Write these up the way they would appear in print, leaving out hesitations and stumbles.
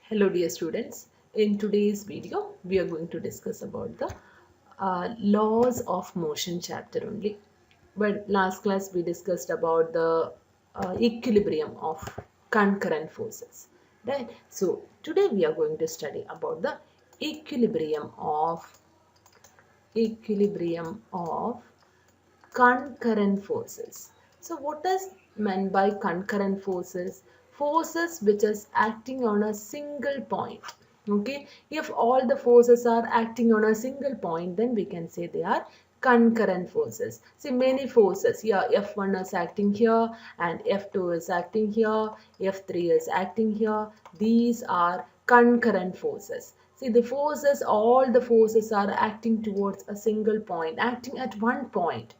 Hello dear students, in today's video we are going to discuss about the laws of motion chapter only. But last class we discussed about the equilibrium of concurrent forces, right? So today we are going to study about the equilibrium of equilibrium of concurrent forces. So what is meant by concurrent forces? Forces which is acting on a single point. Okay, if all the forces are acting on a single point, then we can say they are concurrent forces. See, many forces here, F1 is acting here and F2 is acting here, F3 is acting here. These are concurrent forces. See, the forces, all the forces are acting towards a single point, acting at one point.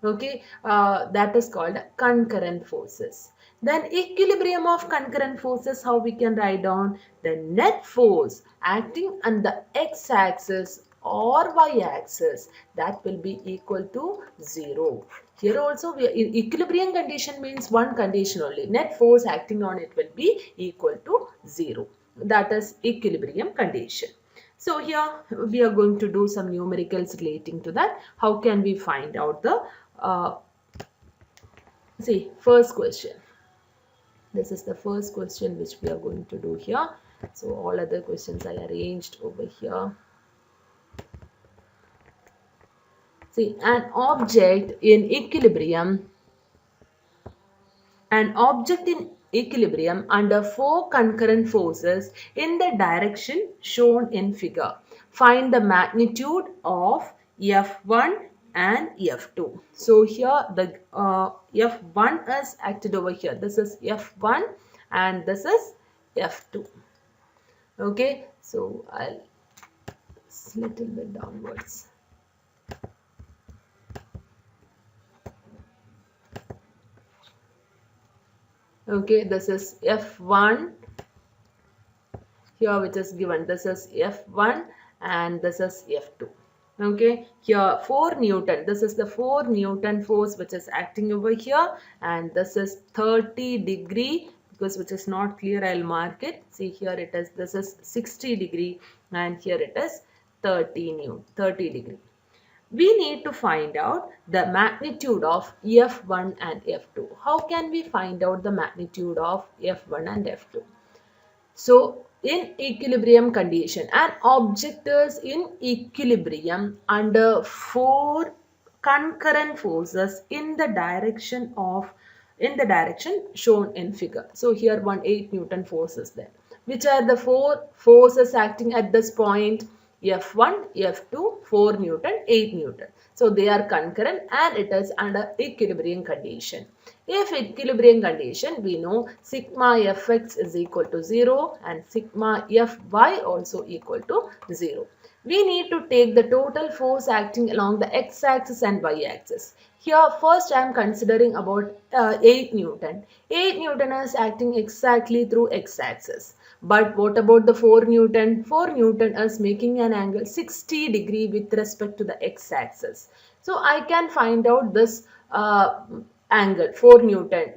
Okay, that is called concurrent forces. Then equilibrium of concurrent forces, how we can write down the net force acting on the x-axis or y-axis, that will be equal to 0. Here also equilibrium condition means one condition only, net force acting on it will be equal to 0. That is equilibrium condition. So here we are going to do some numericals relating to that. How can we find out the uh, first question. This is the first question which we are going to do here. So all other questions I arranged over here. See, an object in equilibrium under four concurrent forces in the direction shown in figure. Find the magnitude of F1 and F2. So here the F1 is acted over here. This is F1 and this is F2. Okay, so I'll little bit downwards. Okay, this is F1 here which is given. This is F1 and this is F2. Okay, here 4 Newton. This is the 4 Newton force which is acting over here, and this is 30 degree, because which is not clear, I'll mark it. See, here it is, this is 60 degree and here it is 30 degree. We need to find out the magnitude of F1 and F2. How can we find out the magnitude of F1 and F2? So, in equilibrium condition, an object is in equilibrium under four concurrent forces in the direction shown in figure. So here 8 Newton force is there. Which are the four forces acting at this point? F1, F2, 4 Newton, 8 Newton. So they are concurrent and it is under equilibrium condition. If equilibrium condition, we know sigma Fx is equal to 0 and sigma Fy also equal to 0. We need to take the total force acting along the x-axis and y-axis. Here first I am considering about 8 Newton. 8 Newton is acting exactly through x-axis. But what about the 4 Newton? 4 Newton is making an angle 60 degree with respect to the x-axis. So I can find out this angle 4 Newton.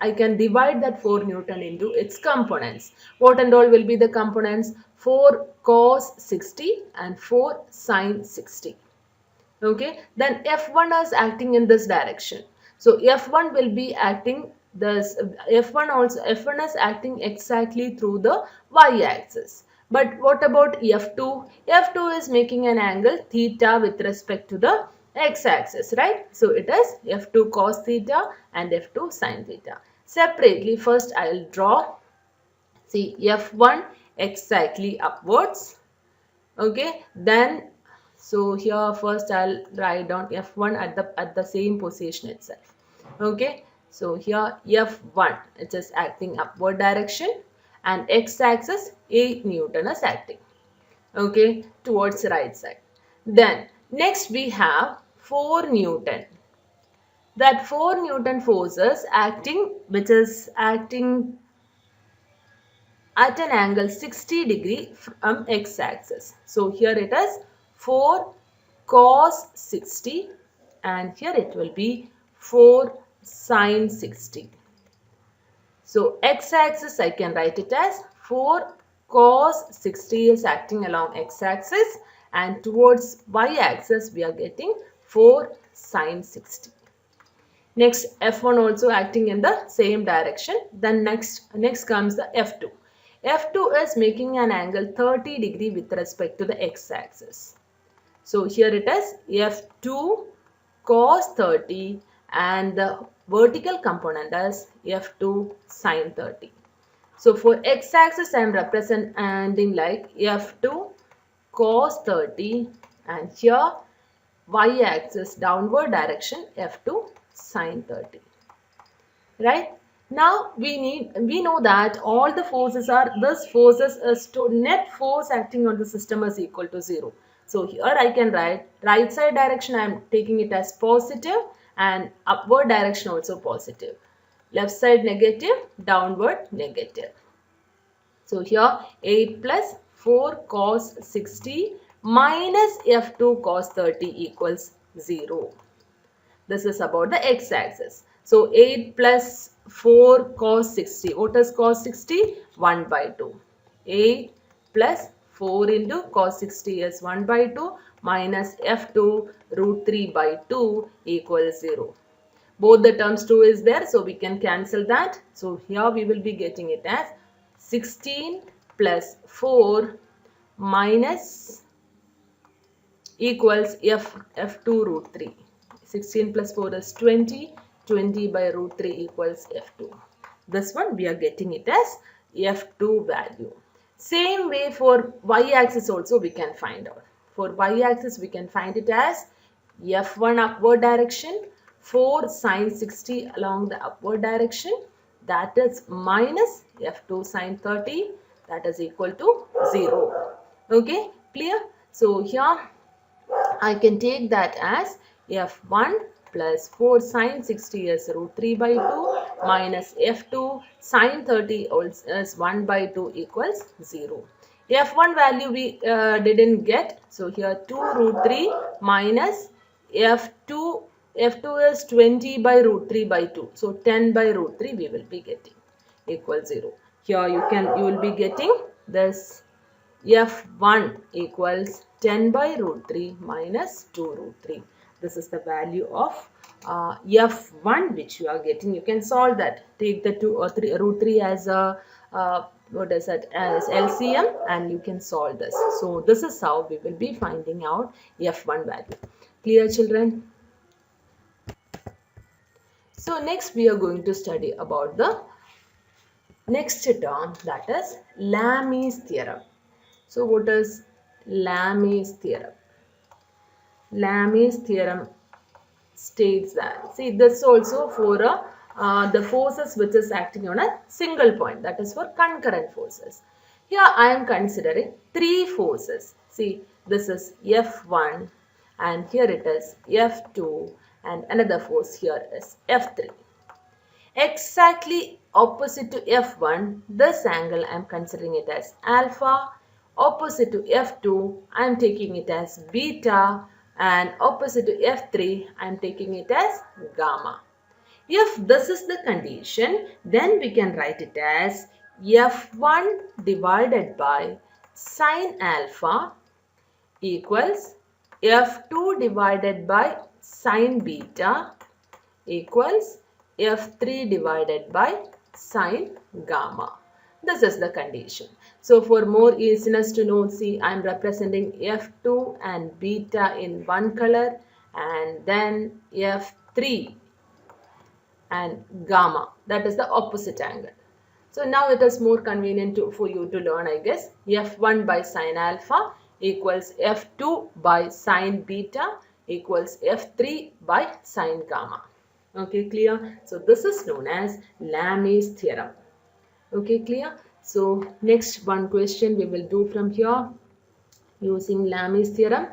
I can divide that 4 Newton into its components. What and all will be the components? 4 cos 60 and 4 sin 60. Okay, then F1 is acting in this direction. So F1 will be acting this, F1 is acting exactly through the y-axis. But what about F2? F2 is making an angle theta with respect to the x-axis, right? So it is F2 cos theta and F2 sin theta. Separately, first I will draw, see, F1 exactly upwards. Okay, then so here first I'll write down F1 at the same position itself. Okay, so here F1, it is acting upward direction and x-axis 8 Newton is acting. Okay, towards the right side. Then next we have 4 Newton. That 4 Newton forces acting, which is acting at an angle 60 degree from x-axis. So here it is 4 cos 60 and here it will be 4 sin 60. So x-axis I can write it as 4 cos 60 is acting along x-axis, and towards y-axis we are getting 4 sin 60. Next, F1 also acting in the same direction. Then next comes the F2. F2 is making an angle 30 degree with respect to the x-axis. So here it is F2 cos 30 and the vertical component is F2 sin 30. So for x-axis I am representing like F2 cos 30 and here y-axis downward direction F2 sin 30. Right? Now we know that all the forces are, this forces is to net force acting on the system is equal to 0. So here I can write right side direction I am taking it as positive and upward direction also positive. Left side negative, downward negative. So here 8 plus 4 cos 60 minus F2 cos 30 equals 0. This is about the x-axis. So 8 plus 4 cos 60. What is cos 60? 1 by 2. 8 plus 4 into cos 60 is 1 by 2 minus F2 root 3 by 2 equals 0. Both the terms 2 is there, so we can cancel that. So here we will be getting it as 16 plus 4 minus equals F2 root 3. 16 plus 4 is 20. 20 by root 3 equals F2. This one we are getting it as F2 value. Same way for y-axis also we can find out. For y-axis we can find it as F1 upward direction, 4 sin 60 along the upward direction, that is minus F2 sin 30, that is equal to 0. Okay, clear? So here I can take that as F1 plus 4 sin 60 is root 3 by 2 minus F2 sin 30 is 1 by 2 equals 0. F1 value we didn't get. So here 2 root 3 minus F2. F2 is 20 by root 3 by 2. So 10 by root 3 we will be getting equals 0. Here you will be getting this F1 equals 10 by root 3 minus 2 root 3. This is the value of F1 which you are getting. You can solve that. Take the 2 or 3 root 3 as a what is that, as LCM, and you can solve this. So this is how we will be finding out F1 value. Clear, children? So next we are going to study about the next term, that is Lamys theorem. So what is Lamys theorem? Lamys theorem states that, see, this also for the forces which is acting on a single point, that is for concurrent forces. Here I am considering 3 forces. See, this is F1 and here it is F2 and another force here is F3. Exactly opposite to F1, this angle I am considering it as alpha. Opposite to F2, I am taking it as beta, and opposite to F3, I am taking it as gamma. If this is the condition, then we can write it as F1 divided by sine alpha equals F2 divided by sine beta equals F3 divided by sine gamma. This is the condition. So for more easiness to know, see, I am representing F2 and beta in one color and then F3 and gamma, that is the opposite angle. So now it is more convenient for you to learn, I guess. F1 by sine alpha equals F2 by sine beta equals F3 by sine gamma. Okay, clear? So this is known as Lamys theorem. Okay, clear? So next one question we will do from here using Lamys theorem.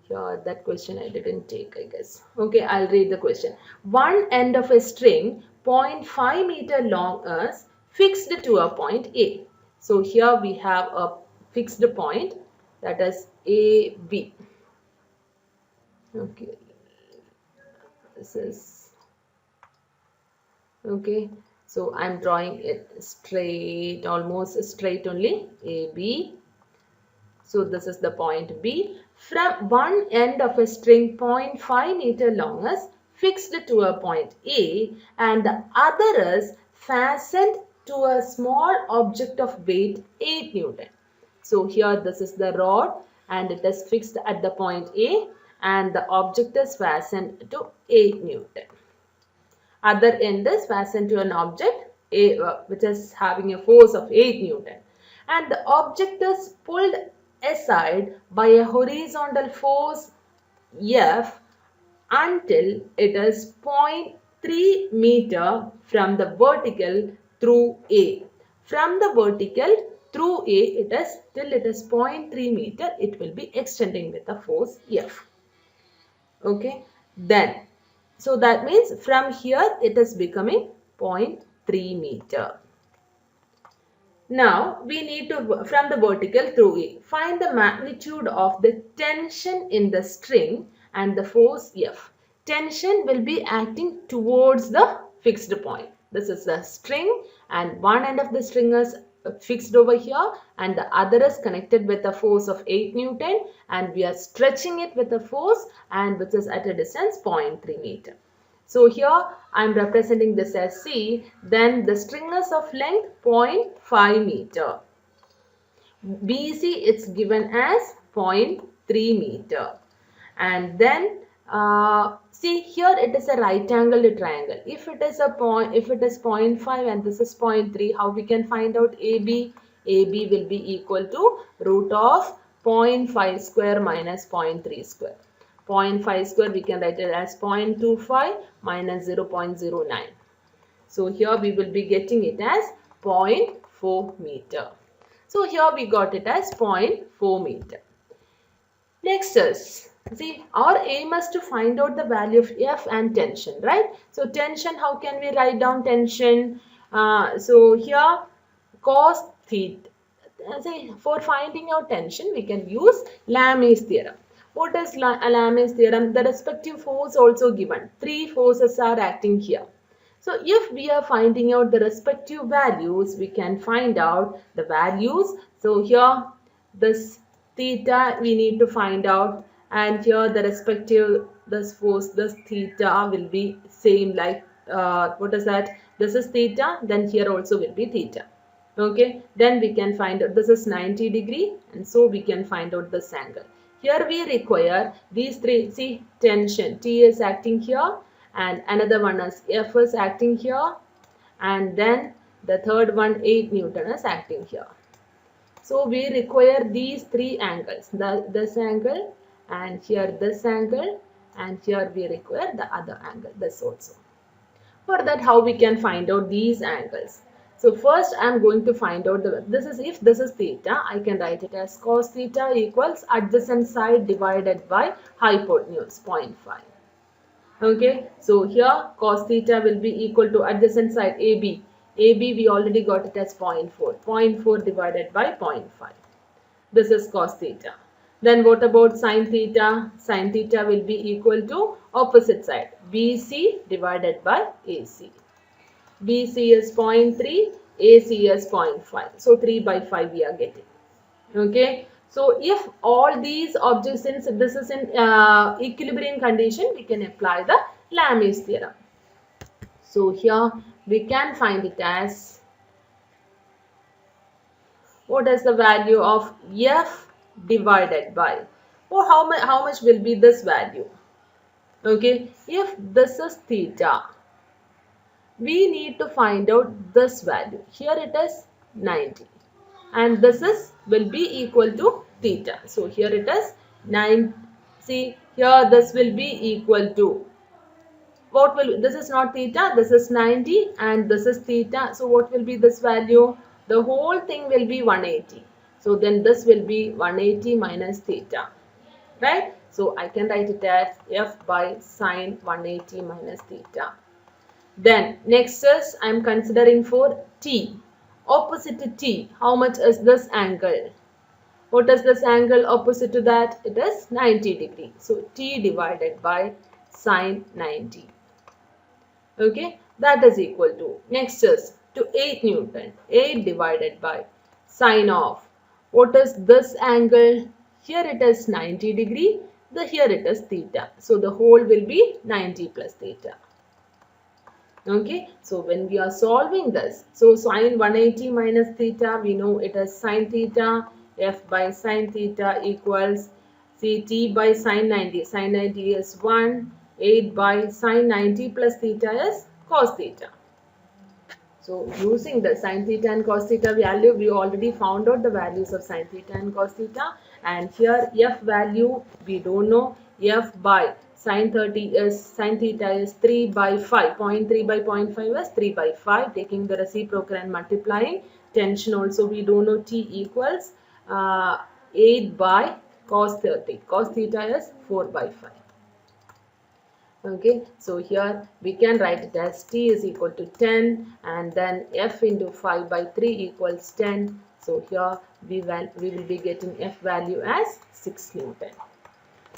Here that question I didn't take, I guess. Okay, I'll read the question. One end of a string 0.5 meter long is fixed to a point A. So here we have a fixed point, that is AB. Okay, this is okay. So I'm drawing it straight, almost straight only, AB. So this is the point B. From one end of a string 0.5 meter long is fixed to a point A and the other is fastened to a small object of weight 8 Newton. So here this is the rod and it is fixed at the point A and the object is fastened to 8 Newton. Other end is fastened to an object which is having a force of 8 Newton. And the object is pulled aside by a horizontal force F until it is 0.3 meter from the vertical through A. From the vertical through A, till it is 0.3 meter, it will be extending with the force F. Okay, then so that means from here it is becoming 0.3 meter. Now we need to, from the vertical through A, find the magnitude of the tension in the string and the force F. Tension will be acting towards the fixed point. This is the string and one end of the string is fixed over here and the other is connected with a force of 8 Newton and we are stretching it with a force and which is at a distance 0.3 meter. So here I am representing this as C, then the string is of length 0.5 meter. BC it's given as 0.3 meter. And then see here it is a right angled triangle. If it is 0.5 and this is 0.3, how we can find out AB? AB will be equal to root of 0.5 square minus 0.3 square. 0.5 square we can write it as 0.25 minus 0.09. So here we will be getting it as 0.4 meter. So here we got it as 0.4 meter. Next is, see, our aim is to find out the value of F and tension, right? So tension, how can we write down tension? So here cos theta. For finding out tension, we can use Lamys theorem. What is Lamys theorem? The respective force also given. 3 forces are acting here. So if we are finding out the respective values, we can find out the values. So here this theta we need to find out, and here the respective this force, this theta will be same like what is that? This is theta, then here also will be theta. Okay, then we can find out this is 90 degree and so we can find out this angle. Here we require these three, see tension, T is acting here and another one is F is acting here and then the third one 8 Newton is acting here. So we require these three angles, this angle and here this angle and here we require the other angle, this also. For that how we can find out these angles? So first I am going to find out if this is theta, I can write it as cos theta equals adjacent side divided by hypotenuse 0.5. Okay, so here cos theta will be equal to adjacent side AB. AB we already got it as 0.4. 0.4 divided by 0.5. This is cos theta. Then what about sin theta? Sin theta will be equal to opposite side BC divided by AC. BC is 0.3, AC is 0.5. So 3 by 5 we are getting. Okay. So if all these objects, since this is in equilibrium condition, we can apply the Lamys theorem. So here we can find it as, what is the value of F divided by, or how much will be this value? Okay, if this is theta, we need to find out this value. Here it is 90 and this will be equal to theta. So here it is 9. See here this will be equal to, this is not theta, this is 90 and this is theta. So what will be this value? The whole thing will be 180. So then this will be 180 minus theta, right? So I can write it as F by sine 180 minus theta. Then next is I am considering for T. Opposite to T, how much is this angle? What is this angle opposite to that? It is 90 degree. So T divided by sine 90. Okay. that is equal to, next is to 8 Newton. 8 divided by sine of, what is this angle? Here it is 90 degree, here it is theta. So the whole will be 90 plus theta. Okay, so when we are solving this, so sine 180 minus theta, we know it is sine theta. F by sine theta equals Ct by sine 90. Sine 90 is 1. 8 by sine 90 plus theta is cos theta. So using the sine theta and cos theta value, we already found out the values of sine theta and cos theta. And here f value we don't know. F by sine 30 is sine theta is 3 by 5. 0.3 by 0.5 is 3 by 5. Taking the reciprocal and multiplying. Tension also we don't know. T equals 8 by cos 30. Cos theta is 4 by 5. Okay, so here we can write it as T is equal to 10 and then F into 5 by 3 equals 10. So here we will be getting F value as 6 Newton.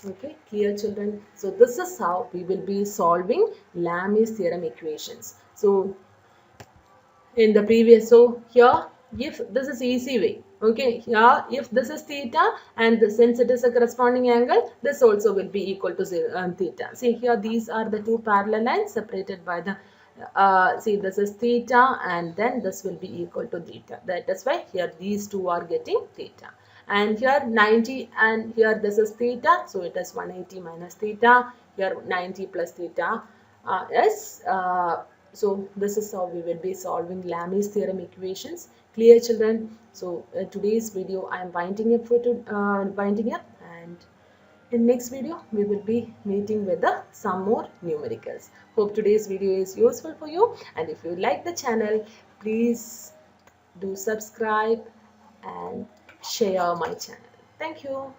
Okay, clear children? So this is how we will be solving Lamys theorem equations. So in the previous, so here if this is easy way, okay, here if this is theta and since it is a corresponding angle, this also will be equal to theta. See here these are the two parallel lines separated by the see this is theta and then this will be equal to theta. That is why here these two are getting theta. And here 90 and here this is theta, so it is 180 minus theta. Here 90 plus theta is so this is how we will be solving Lamys theorem equations. Clear children? So today's video I am winding up and in next video we will be meeting with some more numericals. Hope today's video is useful for you, and if you like the channel, please do subscribe and share my channel. Thank you.